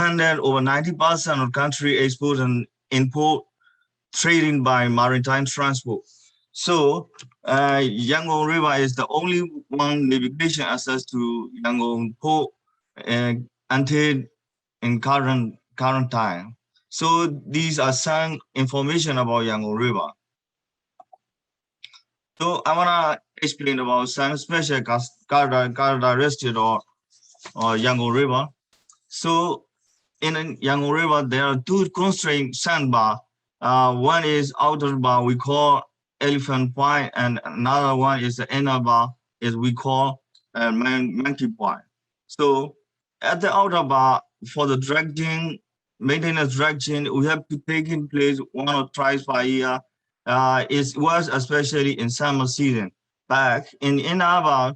dependent over 90% of country export and import trading by maritime transport. So Yangon River is the only one navigation access to Yangon port until in current time. So these are some information about Yangon River. So I wanna explain about some special characteristic or Yangon River. So in Yangon River, there are two constrained sandbar. One is outer bar we call Elephant Point, and another one is the inner bar is we call Monkey Point. So at the outer bar for the dredging, maintenance dredging, we have to take in place one or twice per year. It was especially in summer season. Back in inner bar,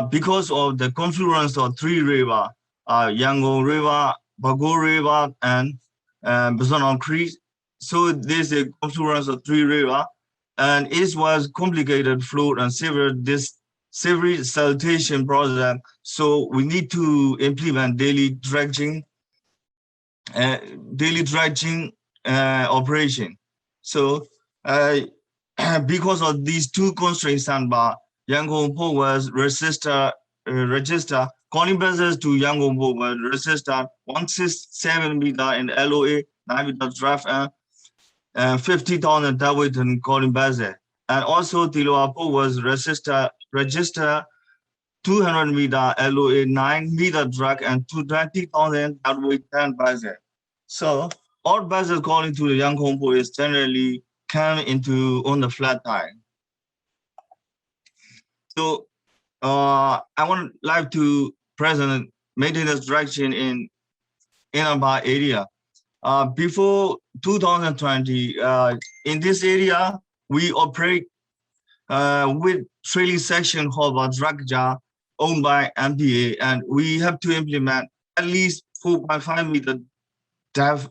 because of the confluence of three rivers, Yangon River, Bago River, and Bezonon Creek. So this is a confluence of three rivers, and it was complicated flood and severe siltation project. So we need to implement daily dredging operation. So because of these two constraints, sandbar, Yangon Port was register calling vessels to Yangon Port was registered 167 meter in LOA, 9 meter draft, and 50,000 deadweight in calling vessel. And also Tiloa Port was registered 200 meter LOA, 9 meter drag, and 20,000 deadweight 10 vessel. So all vessels calling to the Yangon Port is generally come into on the flat tide. So I would like to present maintenance direction in Inaba area. Before 2020, in this area, we operate with trailing section harbor drag jar owned by MPA, and we have to implement at least 4.5 meter depth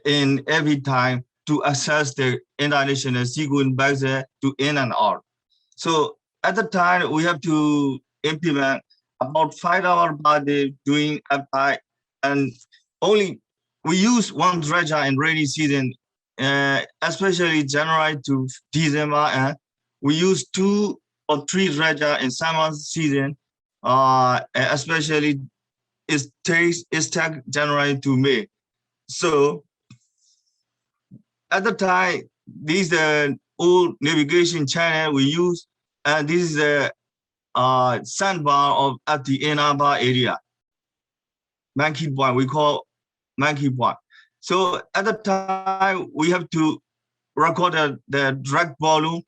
in every time to access the international seagoing vessel to in and out. So at the time, we have to implement about 5 hours per day doing uptime, and only we use one dredger in rainy season, especially January to December, and we use 2 or 3 dredger in summer season, especially it takes January to May. So at the time, these old navigation channel we use, and this is the sandbar at the Inaba area. Monkey Point, we call Monkey Point. So at the time, we have to record the drag volume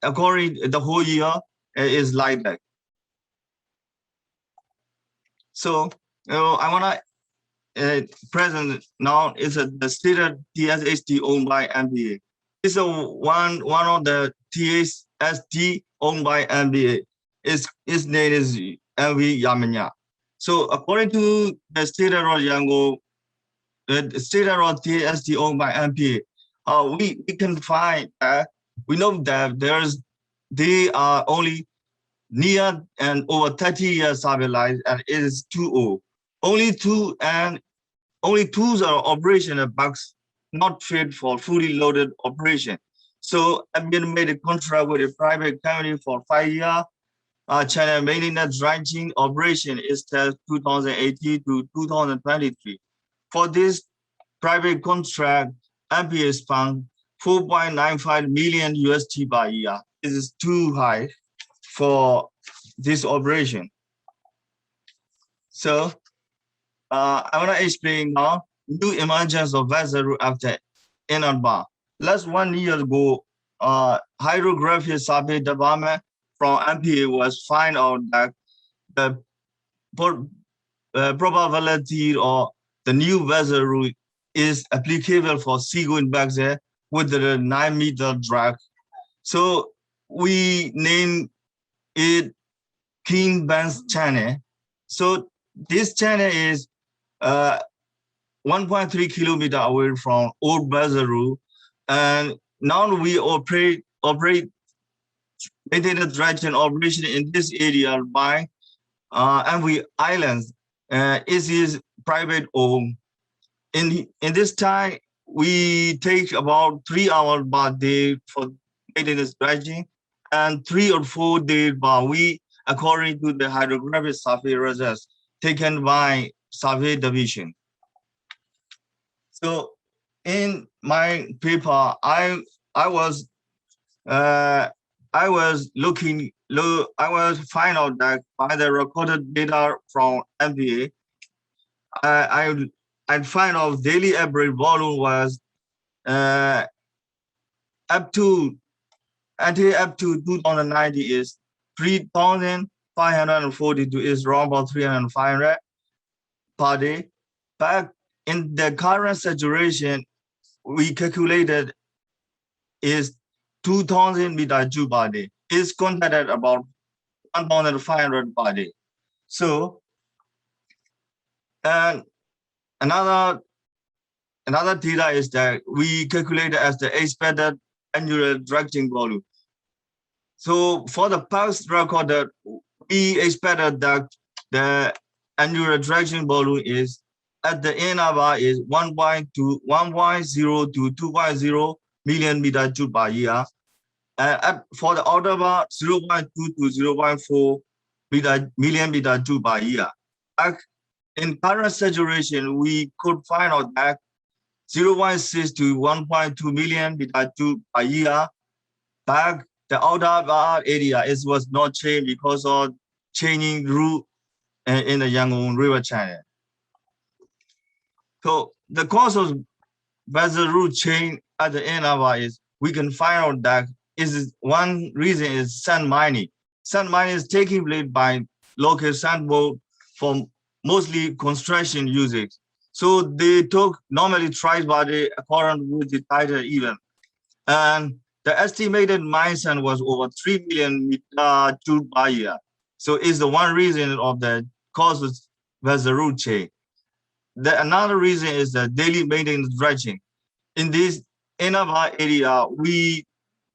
according to the whole year is like that. So I want to present now is the stated TSHT owned by MBA. It's one of the TSHT owned by MBA. Its name is MV Yamanya. So according to the state of Yangon, the state of TSHT owned by MPA, we can find we know that they are only near and over 30 years service life, and it is too old. Only two are operational bugs not fit for fully loaded operation. So I've been made a contract with a private company for 5 years. China maintenance dredging operation is till 2018 to 2023. For this private contract, MPA spent 4.95 million USD per year. It is too high for this operation. So I want to explain now new emergence of vessel after Inaba. Last 1 year ago, Hydrography survey department from MPA was find out that the probability of the new vessel route is applicable for seagoing vessel with the 9-meter drag. So we named it King Ben's channel. So this channel is 1.3 kilometer away from old vessel route, and now we operate maintenance dredging operation in this area by MV Islands. It is private owned. In this time, we take about 3 hours per day for maintenance dredging, and 3 or 4 days per week according to the hydrographic survey results taken by survey division. So in my paper, I was uh, I was find out that by the recorded data from MPA, I find out daily average volume was uh, up to up to 2090 is 3,542 is around about 300 per day. But in the current saturation, we calculated is 2,000 meter cube per day. Is considered about 1,500 per day. So, and another data is that we calculated as the expected annual dredging volume. So for the past recorded, we expected that the annual dredging volume is at the end of is 1.0 to 2.0 million meter cube per year. For the outer bar, 0.2 to 0.4 million meter cube per year. In current saturation, we could find out that 0.6 to 1.2 million meter cube per year. But the outer bar area was not changed because of changing route in the Yangon River channel. So the cause of vessel route change at the end of is we can find out that is one reason is sand mining. Sand mining is taking place by local sand boat for mostly construction usage. So they took normally thrice by day according with the tidal event. And the estimated mine sand was over 3 million meter cube per year. So it's the one reason of the cause of vessel route change. Another reason is the daily maintenance dredging. In this Inaba area, we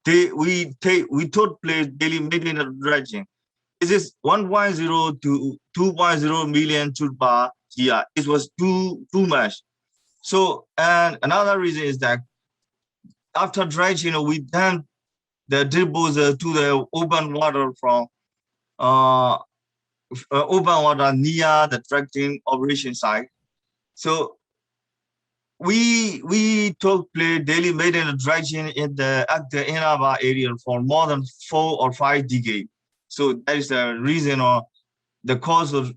took place daily maintenance dredging. This is 1.0 to 2.0 million cube per year. It was too much. So, and another reason is that after dredging, we dump the deposit to the open water from open water near the dredging operation site. So we took place daily maintenance dredging at the Inaba area for more than 4 or 5 decades. So that is the reason or the cause of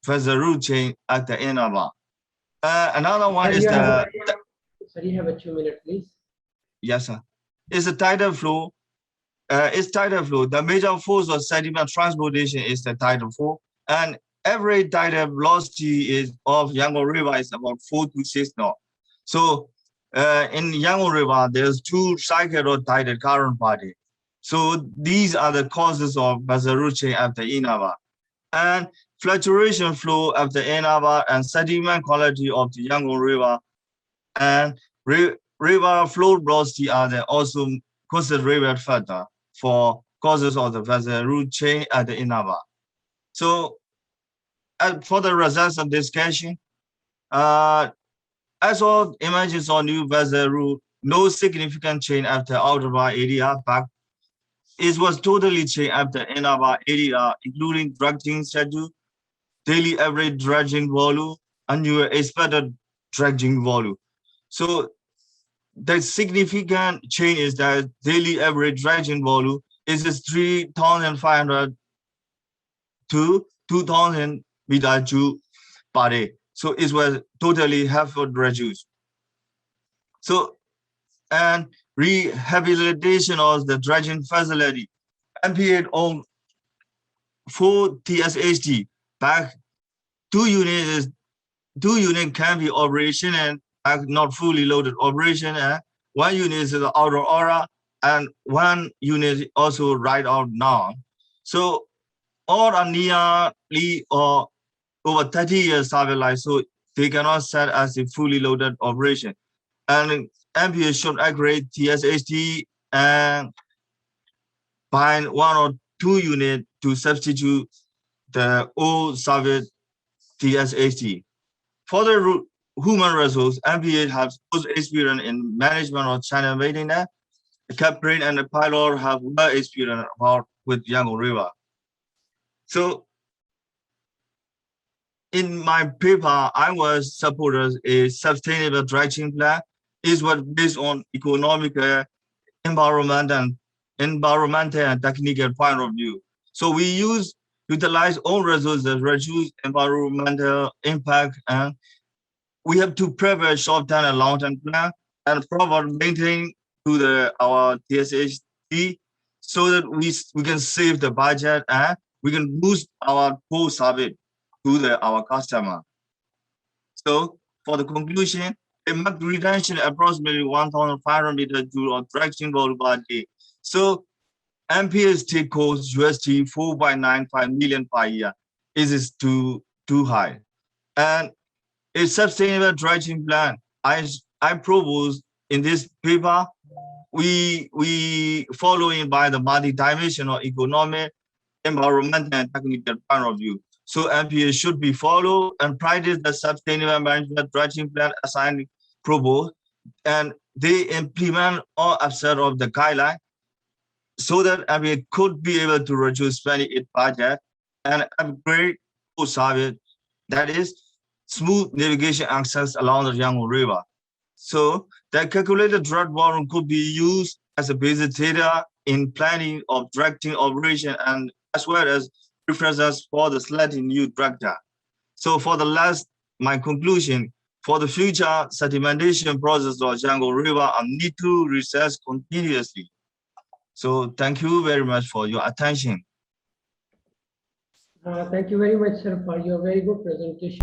vessel route change at the Inaba. Another one is Sir, you have a 2 minute, please. Yes, sir. It's a tidal flow. It's tidal flow. The major force of sediment transportation is the tidal flow, and average tidal velocity of Yangon River is about 4 to 6 knots. So in Yangon River, there's 2 cycles of tidal current body. So these are the causes of vessel route change after Inaba. And fluctuation flow of the Inaba and sediment quality of the Yangon River and river flow velocity are also considerable factor for causes of the vessel route change at the Inaba. So for the results of discussion, as all images on new vessel route, no significant change after outer bar area, but it was totally changed after Inaba area, including dredging schedule, daily average dredging volume, and your expected dredging volume. So the significant change is that daily average dredging volume is 3,500 to 2,000 meter cube per day. So it was totally half reduced. So, and rehabilitation of the dredging facility, MPA on 4 TSHD back 2 units can be operation and not fully loaded operation, and 1 unit is the outer aura, and 1 unit also right out now. So all are nearly or over 30 years service life, so they cannot set as a fully loaded operation. And MPA should upgrade TSHD and find 1 or 2 units to substitute the old service TSHT. For the human resource, MPA has good experience in management of channel maintenance. The captain and the pilot have well experience about with Yangon River. So in my paper, I was supported a sustainable dredging plan. Is what based on economic, environmental and technical point of view. So we utilize own resources, reduce environmental impact, and we have to prepare short-term and long-term plan and provide maintain to our TSHT so that we can save the budget and we can boost our post service to our customer. So for the conclusion, a market retention approximately 1,500 meters of dredging volume per day. So MPS take cost USD 4.95 million per year. Is too high? And a sustainable dredging plan, I propose in this paper, we following by the multi-dimensional economic, environmental, and technical point of view. So MPA should be followed and practice the sustainable management dredging plan assigned proposed, and they implement all aspects of the guideline so that MPA could be able to reduce spending its budget and upgrade service, that is smooth navigation access along the Yangon River. So the calculated dredge volume could be used as a basic data in planning of dredging operation and as well as references for the selecting new dredger. So for the last, my conclusion, for the future sedimentation process of Yangon River, I need to research continuously. So thank you very much for your attention. Thank you very much, sir, for your very good presentation.